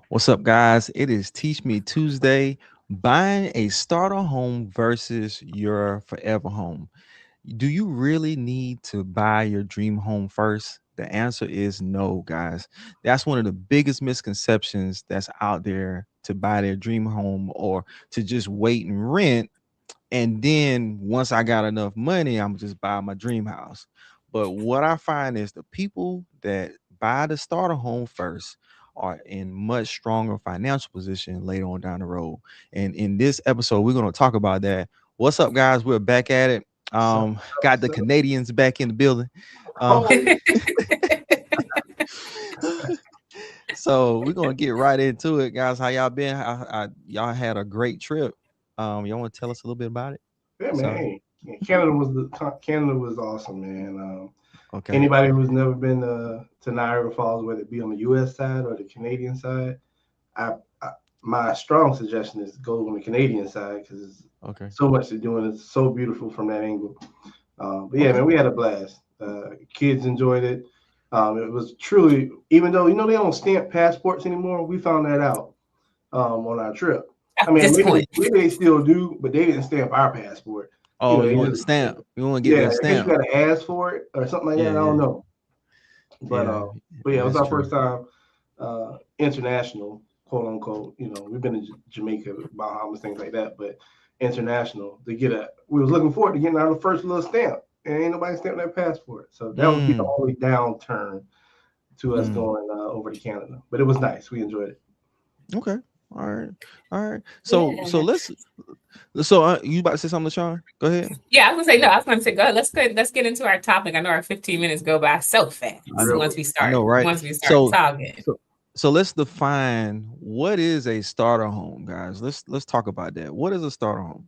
What's up, guys? It is Teach Me Tuesday. Buying a starter home versus your forever home. Do you really need to buy your dream home first? The answer is no, guys. That's one of the biggest misconceptions that's out there, to buy their dream home or to just wait and rent, and then once I got enough money, I'm just buy my dream house. But what I find is the people that buy the starter home first are in much stronger financial position later on down the road. And in this episode, we're going to talk about that. What's up, guys? We're back at it. So, Got the so, Canadians back in the building. Um, oh, so we're gonna get right into it, guys. How y'all been? Y'all had a great trip. Y'all want to tell us a little bit about it? yeah, man. So, Hey, yeah, Canada was awesome, man. okay. Anybody who's never been to Niagara Falls, whether it be on the U.S. side or the Canadian side, I, I my strong suggestion is go on the Canadian side because there's Okay. so much to do and it's so beautiful from that angle. But yeah, Okay. man, we had a blast. Kids enjoyed it. It was truly, even though they don't stamp passports anymore, we found that out on our trip. I At mean, this point. maybe they still do, but they didn't stamp our passport. Oh, They you want the just stamp? You want to get yeah. that I guess you stamp? got to ask for it or something like that. Yeah, I don't yeah, know, but yeah, uh, but yeah, it was that's our true. first time international, quote unquote. We've been to Jamaica, Bahamas, things like that, but international to get a. We was looking forward to getting our first little stamp, and ain't nobody stamped that passport. So that would be the Mm, only downturn to us mm. going over to Canada. But it was nice. We enjoyed it. Okay. All right. All right. So Yeah. let's. So you about to say something, Sean? Go ahead. Yeah, I was gonna say no, I was gonna say go ahead. Let's get into our topic. I know our 15 minutes go by so fast I know. Really. I know, right? once we start So, talking. so, so let's define what is a starter home, guys. Let's talk about that. What is a starter home?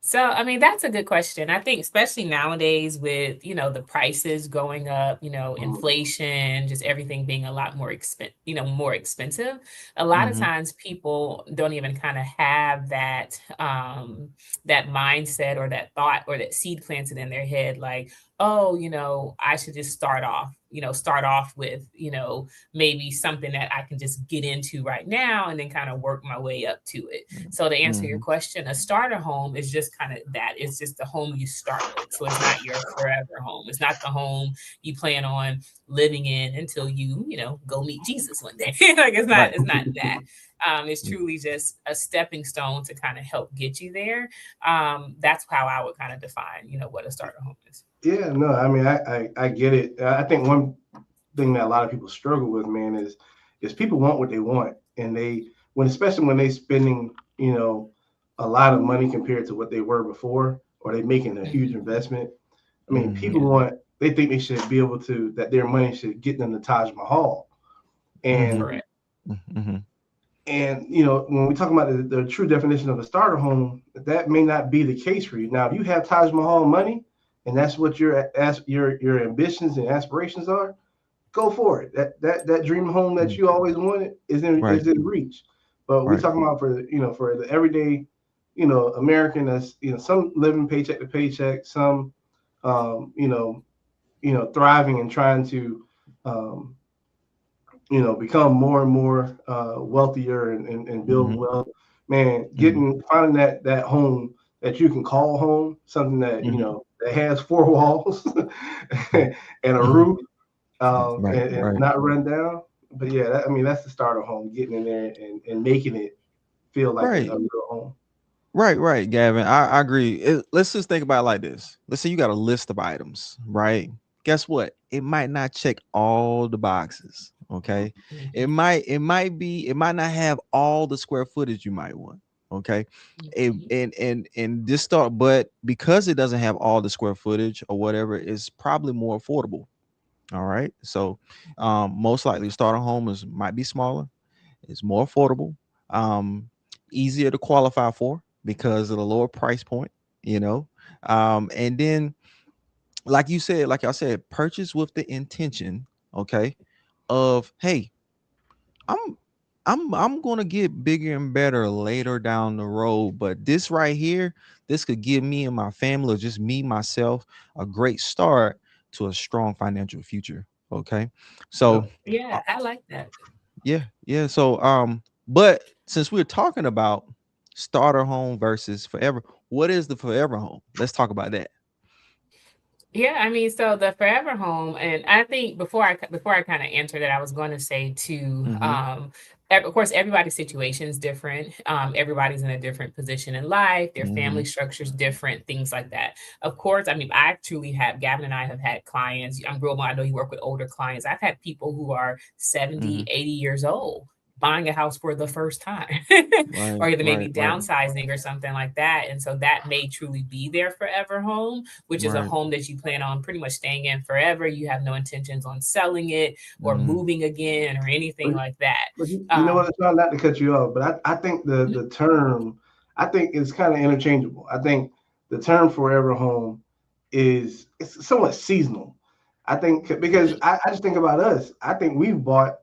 So, I mean, that's a good question. I think, especially nowadays with, the prices going up, Mhm. inflation, just everything being a lot more expensive. A lot of Mm-hmm. times people don't even kind of have that mindset or that thought or that seed planted in their head, like, oh, I should just start off with, maybe something that I can just get into right now and then kind of work my way up to it. So to answer your Mm-hmm. question, a starter home is just kind of that. It's just the home you start with. So it's not your forever home. It's not the home you plan on living in until you go meet Jesus one day. Like Right. it's not that. It's truly just a stepping stone to kind of help get you there. That's how I would kind of define, what a starter home is. Yeah, no, I mean, I get it. I think one thing that a lot of people struggle with, man, is people want what they want, and especially when they spending, a lot of money compared to what they were before, or they making a huge Mhm. investment. I mean, Mm-hmm. people Yeah. they think they should be able to that their money should get them to Taj Mahal, Mm-hmm. and Correct. Mm-hmm. when we talk about the true definition of a starter home, that may not be the case for you. Now, if you have Taj Mahal money, and that's what your ambitions and aspirations are, go for it. That dream home that you always wanted Right. is in reach. But we Right. talking about for the everyday, American that's some living paycheck to paycheck, some um, you know thriving and trying to um, become more and more wealthier and build Mm-hmm. wealth. Man, Mm-hmm. finding that home that you can call home, something that Mm-hmm. that has four walls and a Mm-hmm. roof, Right. and Right. not run down. But yeah, I mean that's the starter home, getting in there and making it feel like Right. a real home. Right. Right. Gavin, I agree. Let's just think about it like this. Let's say you got a list of items, right? Guess what? It might not check all the boxes. Okay. It Mhm. might. It might not have all the square footage you might want. Okay. Mhm. And this start, but because it doesn't have all the square footage or whatever, it's probably more affordable. All right. So, most likely, starter home is might be smaller. It's more affordable, um, easier to qualify for because of the lower price point. You know, and then like you said, like I said, purchase with the intention, okay, of hey, I'm. I'm gonna get bigger and better later down the road, but this right here, this could give me and my family, or just me myself, a great start to a strong financial future. Okay, so Yep. Yeah, I like that. Yeah, yeah. So but since we're talking about starter home versus forever, what is the forever home? Let's talk about that. Yeah, I mean, so the forever home, and I think before I kind of answer that, I was going to say too. Mm-hmm. Of course, everybody's situation is different. Everybody's in a different position in life. Their Mm-hmm. family structure is different. Things like that. Of course, I mean, I truly have. Gavin and I have had clients. I'm real. I know you work with older clients. I've had people who are Mm-hmm. 70, 80 years old buying a house for the first time Right, or either maybe right, right, downsizing or something like that, and so that may truly be their forever home, which is a right. home that you plan on pretty much staying in forever. You have no intentions on selling it or Mm-hmm. moving again or anything But, like that. but you know Um, what? I'm trying not to cut you off, but I think the term, I think it's kind of interchangeable. I think the term forever home is it's somewhat seasonal. I think because I just think about us. I think we've bought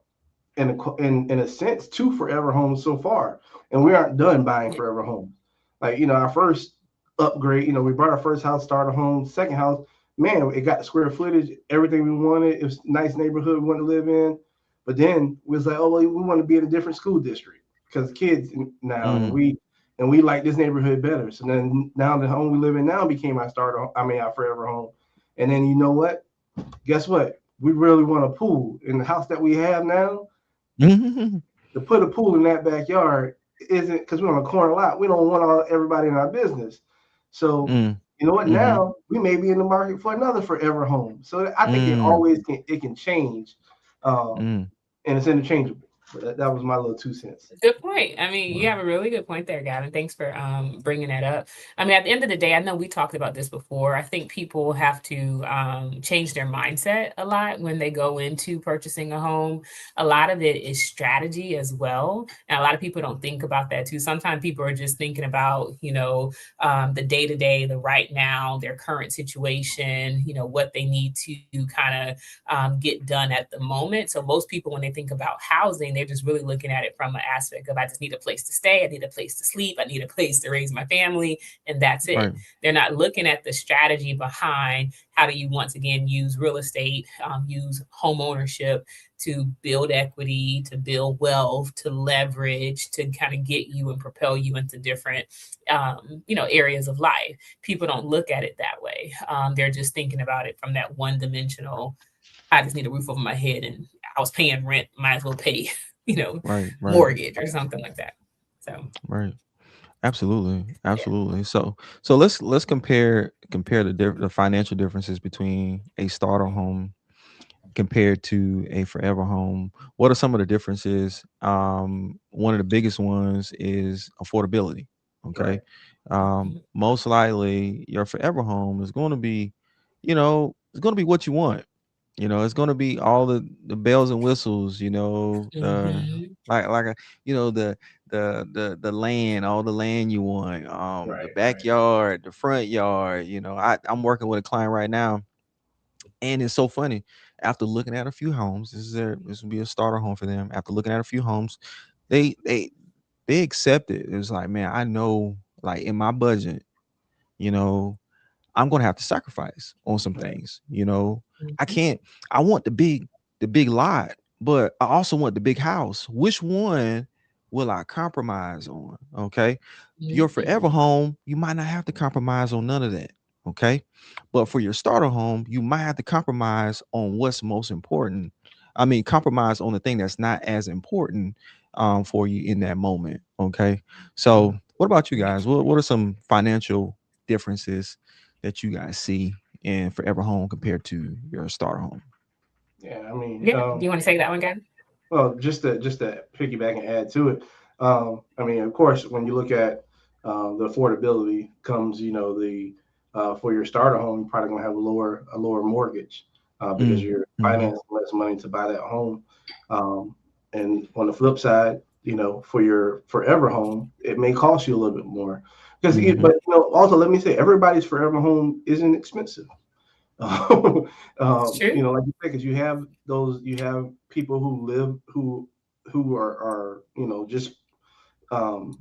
in a sense two forever homes so far, and we aren't done buying yeah, forever homes. Like our first upgrade, we bought our first house, starter home, second house. Man, it got the square footage, everything we wanted. It was a nice neighborhood we wanted to live in. But then we was like, oh, well, we want to be in a different school district because kids now, and Mm. we like this neighborhood better. So then now the home we live in now became our starter. I mean, our forever home. And then you know what? Guess what? We really want a pool in the house that we have now. To put a pool in that backyard isn't because we're on a corner lot. We don't want everybody in our business. So Mm. you know what? Mm-hmm. Now we may be in the market for another forever home. So I think Mm. it can change, um, Mm. and it's interchangeable. But that was my little 2 cents. good point. I mean, you Wow. have a really good point there, Gavin. Thanks for bringing that up. I mean, at the end of the day, I know we talked about this before. I think people have to change their mindset a lot when they go into purchasing a home. A lot of it is strategy as well, and a lot of people don't think about that too. Sometimes people are just thinking about the day to day, the right now, their current situation, what they need to kind of get done at the moment. So most people, when they think about housing, they're just really looking at it from an aspect of I just need a place to stay, I need a place to sleep, I need a place to raise my family, and that's it. Right. They're not looking at the strategy behind how do you once again use real estate, use home ownership to build equity, to build wealth, to leverage, to kind of get you and propel you into different, areas of life. People don't look at it that way. They're just thinking about it from that one dimensional I just need a roof over my head and I was paying rent, might as well pay, you know, Right. Right. mortgage or something like that. So Right. Absolutely. yeah. Absolutely. So let's compare the financial differences between a starter home compared to a forever home. What are some of the differences? One of the biggest ones is affordability. Okay. Right. Mhm. Most likely your forever home is going to be, it's going to be what you want. It's going to be all the bells and whistles, Mhm. like the land, all the land you want, the Right. Right. backyard, the front yard. I'm working with a client right now, and it's so funny. After looking at a few homes, this will be a starter home for them. After looking at a few homes, they they they accept it. It was like, man, I know, like in my budget, you know, I'm gonna have to sacrifice on some Right. things. I Mhm. can't. I want the big lot, but I also want the big house. Which one will I compromise on? Okay, your forever Mhm. home, you might not have to compromise on none of that. Okay, but for your starter home, you might have to compromise on what's most important. I mean, compromise on the thing that's not as important for you in that moment. Okay, so what about you Yeah. guys? What are some financial differences that you guys see in forever home compared to your starter home? Yeah. I mean, Yeah. Do you want to say that one, Gavin? well, just to piggyback and add to it, I mean, of course, when you look at the affordability comes, the for your starter home, you're probably gonna have a lower mortgage because Mm, you're mhm, financing less money to buy that home. Um, and on the flip side, for your forever home, it may cost you a little bit more because, mhm. but also let me say, everybody's forever home isn't expensive. It's true. Like you said, because you have people who live who are just um,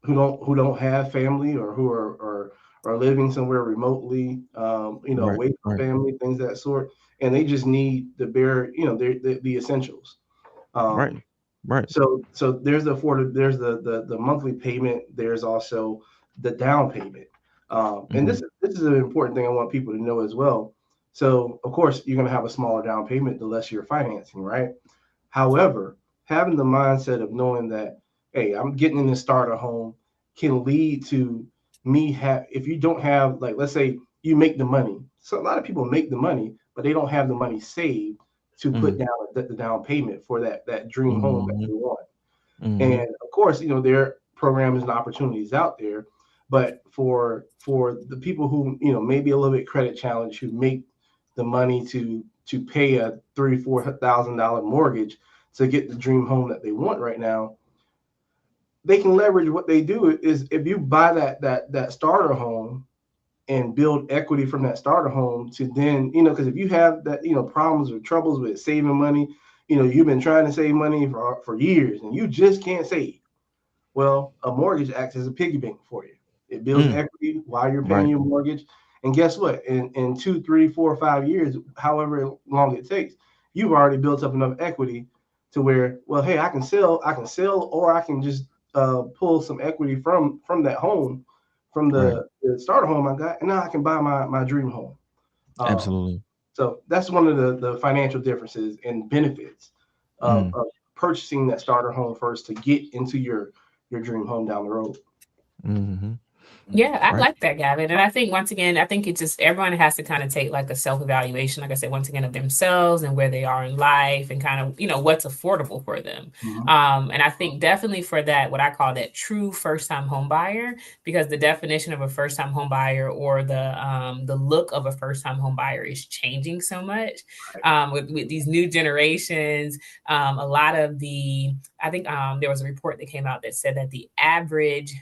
who don't have family or who are living somewhere remotely, Right, away from right, family, things of that sort, and they just need the bare, the essentials. right. Um, Right. So there's there's the monthly payment. There's also the down payment. And Mm-hmm. this is an important thing I want people to know as well. So of course you're going to have a smaller down payment the less you're financing, right? However, having the mindset of knowing that, hey, I'm getting in the starter home can lead to me have if you don't have, like, let's say you make the money. So a lot of people make the money, but they don't have the money saved to put down the down payment for that dream home that Mm-hmm. they want. Mm-hmm. And of course, there are programs and opportunities out there, but for the people who maybe a little bit credit challenged, who make the money to pay a $3,000-4,000 mortgage to get the dream home that they want right now, they can leverage what they do is if you buy that starter home and build equity from that starter home to then because if you have that problems or troubles with saving money, you've been trying to save money for years and you just can't save. Well, a mortgage acts as a piggy bank for you. It builds Mm. equity while you're paying Right. your mortgage. And guess what? In 2, 3, 4, 5 years, however long it takes, you've already built up enough equity to where, well, hey, I can sell, or I can just pull some equity from that home, from Right. the starter home I got, and now I can buy my dream home. Um, Absolutely. so that's one of the financial differences and benefits Mm. of purchasing that starter home first to get into your dream home down the road. Mm-hmm. Yeah, I Right. like that, Gavin. And I think once again, I think it just everyone has to kind of take like a self-evaluation, like I said, once again, of themselves and where they are in life and kind of, what's affordable for them. Mm-hmm. And I think definitely for that, what I call that true first-time home buyer, because the definition of a first-time home buyer or the look of a first-time home buyer is changing so much. Right. With these new generations, a lot of I think there was a report that came out that said that the average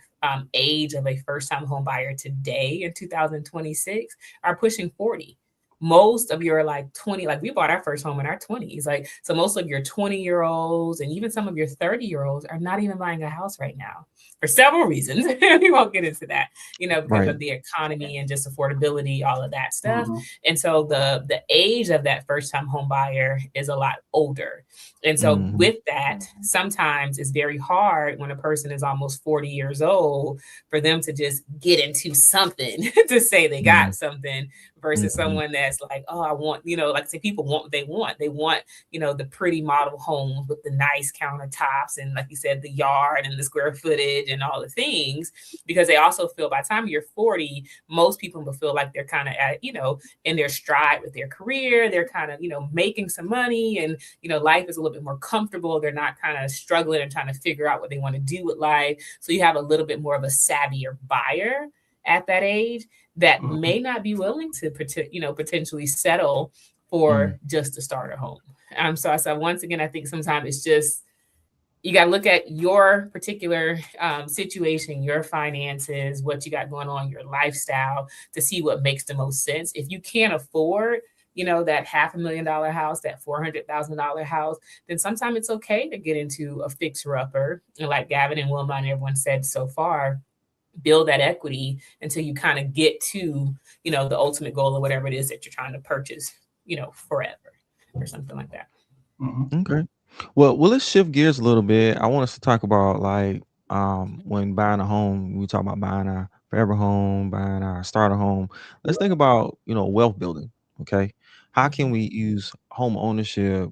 age of a first time home buyer today in 2026 are pushing 40. Most of your like 20, like we bought our first home in our 20s. Like, so most of your 20-year-olds and even some of your 30-year-olds are not even buying a house right now for several reasons. We won't get into that, because Right. of the economy and just affordability, all of that stuff. Mm-hmm. And so the age of that first time home buyer is a lot older. And so Mm-hmm. with that, sometimes it's very hard when a person is almost 40 years old for them to just get into something to say they Mm-hmm. got something versus Mm-hmm. someone that's like, oh, I want, like I say, people want what they want. They want, the pretty model homes with the nice countertops and, like you said, the yard and the square footage and all the things, because they also feel by the time you're 40, most people will feel like they're kind of at, in their stride with their career. They're kind of, making some money and, life is a little bit more comfortable. They're not kind of struggling and trying to figure out what they want to do with life. So you have a little bit more of a savvier buyer at that age that Mm-hmm. may not be willing to, potentially settle for just a starter home. So I said, once again, I think sometimes it's just, you got to look at your particular situation, your finances, what you got going on, your lifestyle to see what makes the most sense. If you can't afford, that $500,000 house, that $400,000 house, then sometimes it's okay to get into a fixer upper. And like Gavin and Wilma and everyone said so far, build that equity until you kind of get to, the ultimate goal or whatever it is that you're trying to purchase, forever or something like that. Mm-hmm. Okay. Well, let's shift gears a little bit. I want us to talk about like when buying a home, we talk about buying our forever home, buying our starter home. Let's think about, wealth building. Okay. How can Mhm. we use home ownership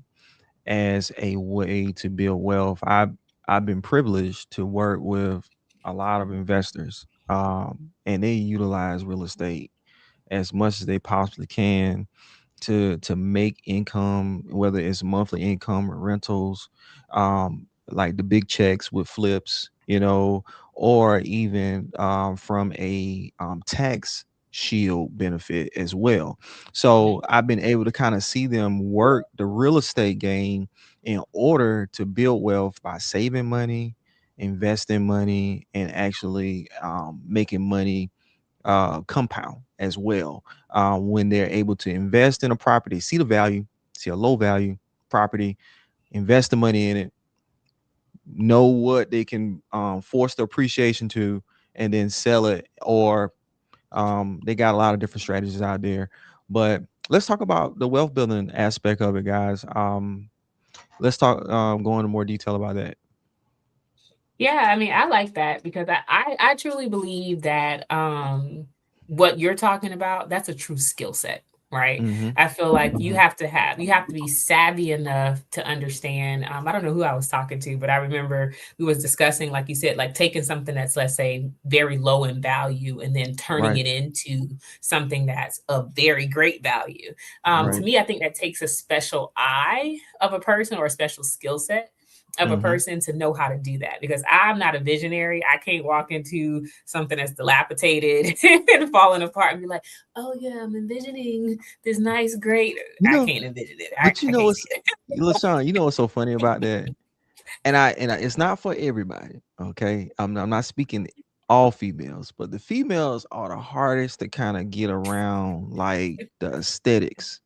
as a way to build wealth? I've been privileged to work with a lot of investors, and they utilize real estate as much as they possibly can to make income, whether it's monthly income or rentals, like the big checks with flips, or even from a tax shield benefit as well. So I've been able to kind of see them work the real estate game in order to build wealth by saving money, investing money, and actually making money compound as well. When they're able to invest in a property, see the value, see a low value property, invest the money in it, know what they can force the appreciation to, and then sell it. Or they got a lot of different strategies out there. But let's talk about the wealth building aspect of it, guys. Let's talk. Go into more detail about that. Yeah, I mean, I like that because I truly believe that what you're talking about, that's a true skill set, right? Mm-hmm. I feel like Mm-hmm. you have to be savvy enough to understand. I don't know who I was talking to, but I remember we was discussing, like you said, like taking something that's, let's say, very low in value and then turning Right. it into something that's of very great value. To Right. me, I think that takes a special eye of a person or a special skill set of a Mm-hmm. person to know how to do that because I'm not a visionary. I can't walk into something that's dilapidated and falling apart and be like, oh yeah, I'm envisioning this nice, great. You I know, can't envision it. but you I know can't see what's, it. LaShawn, you know what's so funny about that? And it's not for everybody. Okay, I'm not speaking all females, but the females are the hardest to kind of get around, like the aesthetics.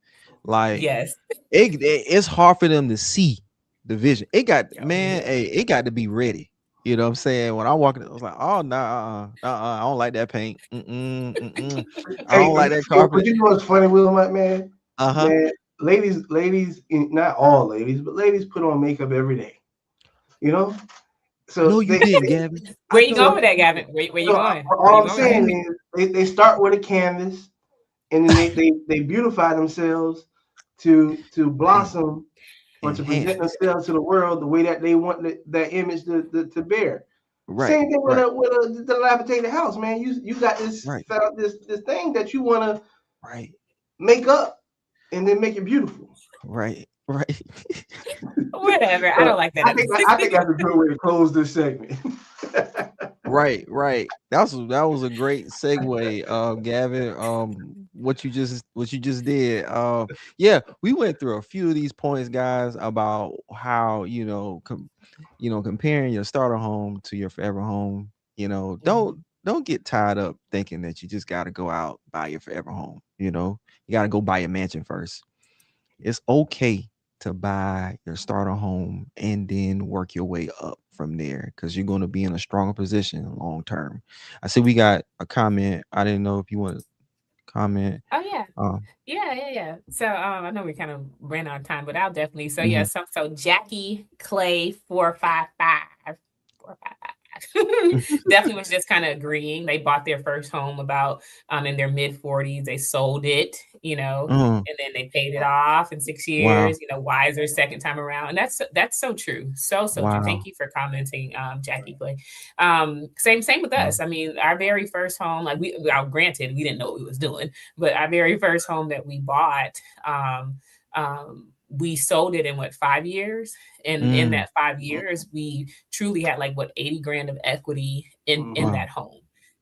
Like Yes. it's hard for them to see the vision. It got Oh man, yeah. hey, it got to be ready. You know what I'm saying? When I walk in, I was like, oh no, I don't like that paint. I Hey, don't like that but carpet. you know what's funny, Wilmot, man? Uh huh. Man, ladies, not all ladies, but ladies put on makeup every day. You know, so No, you didn't, Gabby. I Where you know. going with that, Gavin? Where you so going? Where all you I'm going with I that? saying knew. is they start with a canvas and then they beautify themselves to En- blossom or to enhance. present themselves to the world the way that they want that image to bear. Right. Same thing with Right. a dilapidated house, man. You got this Right. set up this thing that you want to Right. make up and then make it beautiful. Right. Right. Whatever. I So don't like that. I think that's a good way to close this segment. Right, right. That was a great segue, Gavin. What you just did. Yeah, we went through a few of these points, guys, about how comparing your starter home to your forever home. Don't get tied up thinking that you just got to go out buy your forever home. You got to go buy a mansion first. It's okay to buy your starter home and then work your way up from there because you're going to be in a stronger position long term. I see we got a comment. I didn't know if you want to comment. Oh yeah. Um, Yeah. So I know we kind of ran out of time, but I'll definitely. So yeah, mhm. so Jackie Clay 455 definitely was just kind of agreeing. They bought their first home about in their mid 40s. They sold it, Mm, and then they paid it off in six wow. years. Wiser second time around, and that's so true, so true. Thank Wow. you for commenting, Jackie Clay. Same with Wow. us. I mean, our very first home, like well, granted, we didn't know what we was doing, but our very first home that we bought, we sold it in what 5 years, and in Mm, that 5 years, we truly had like what 80 grand of equity in Mhm. wow. that home.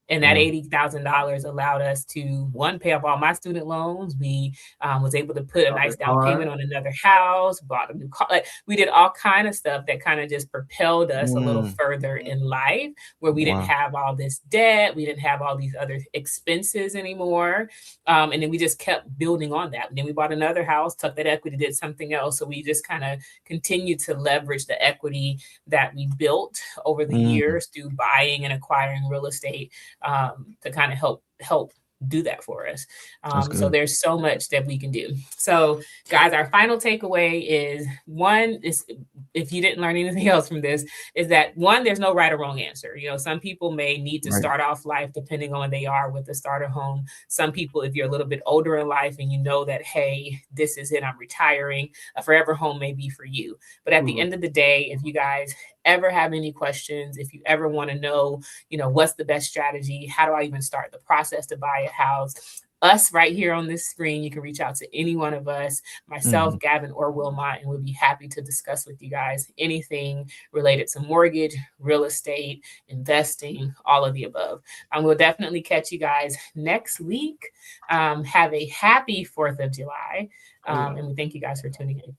And that Wow. $80,000 allowed us to one pay off all my student loans. We was able to put a Of the nice down payment car. on another house, bought a new car. Like we did all kind of stuff that kind of just propelled us a little Mm, further in life, where we didn't wow. have all this debt, we didn't have all these other expenses anymore, and then we just kept building on that. And then we bought another house, took that equity, did something else. So we just kind of continued to leverage the equity that we built over the Mm, years through buying and acquiring real estate, to kind of help do that for us. that's So good. there's so much that we can do. So guys, our final takeaway is one is, if you didn't learn anything else from this, is that one, there's no right or wrong answer. Some people may need to Right. start off life depending on where they are with the starter home. Some people, if you're a little bit older in life and you know that, hey, this is it, I'm retiring, a forever home may be for you. But at the Mhm. end of the day, if you guys ever have any questions, if you ever want to know, what's the best strategy, how do I even start the process to buy a house, us right here on this screen, you can reach out to any one of us, myself, Hmm. Gavin, or Wilmot, and we'll be happy to discuss with you guys anything related to mortgage, real estate, investing, all of the above. We'll definitely catch you guys next week. Have a happy 4th of July. Oh yeah. And we thank you guys for tuning in.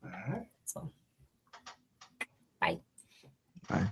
All right. So, bye. Bye.